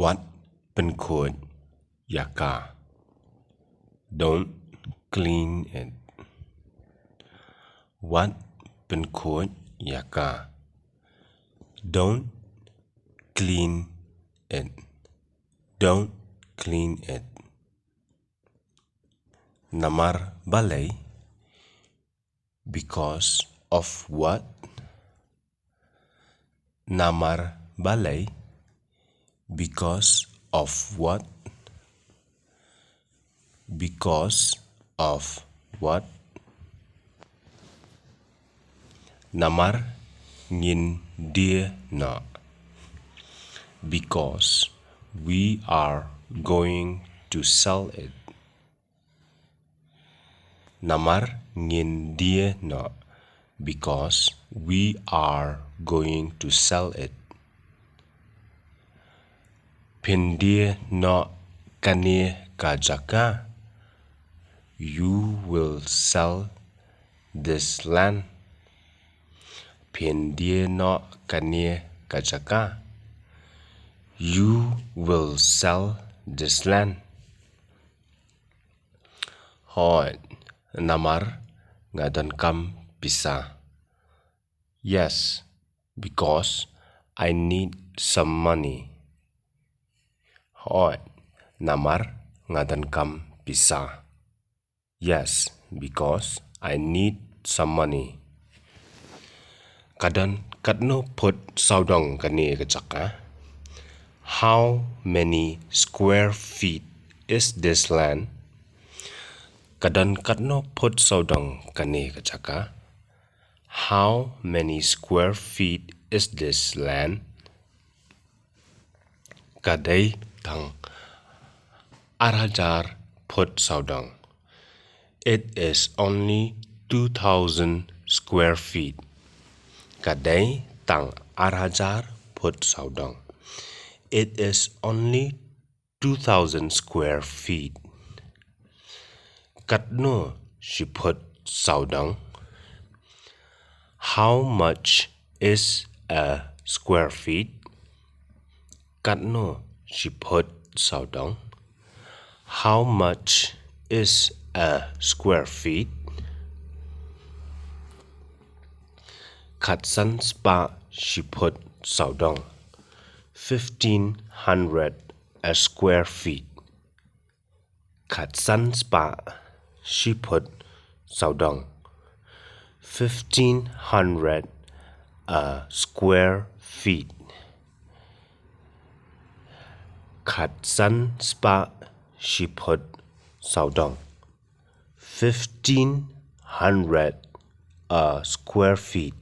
วัดเป็นขวดยากา Don't clean it วัดเป็นขวดยากา Don't clean it Don't clean it Namar balay because of what? Namar balay because of what? Because of what? Namar nhìn dia na because we are going to sell it. Namar nhìn dia na because we are going to sell it. Pindia na kania kajaka. You will sell this land. Pindia na kania kajaka. You will sell this land. Hoi, namar ngadon kam pisa. Yes, because I need some money. Hoi, namar ngadon kam pisa. Yes, because I need some money. Kadon kadno put saudong kani kachaka. How many square feet is this land? Kadon kadno put saudong kani kachaka. How many square feet is this land? Kadai tang arajar put saudong. It is only 2,000 square feet. Kadai tang arajar put saudong. It is only 2,000 square feet. Kadno she put saudong. How much is a square feet? Kadno she put saudong. How much is a square feet? Katsan spa she put saudong. 1,500 a square feet. Katsan spa she put saudong. 1,500 a square feet. Katsan spa she put saudong. 1,500 a square feet.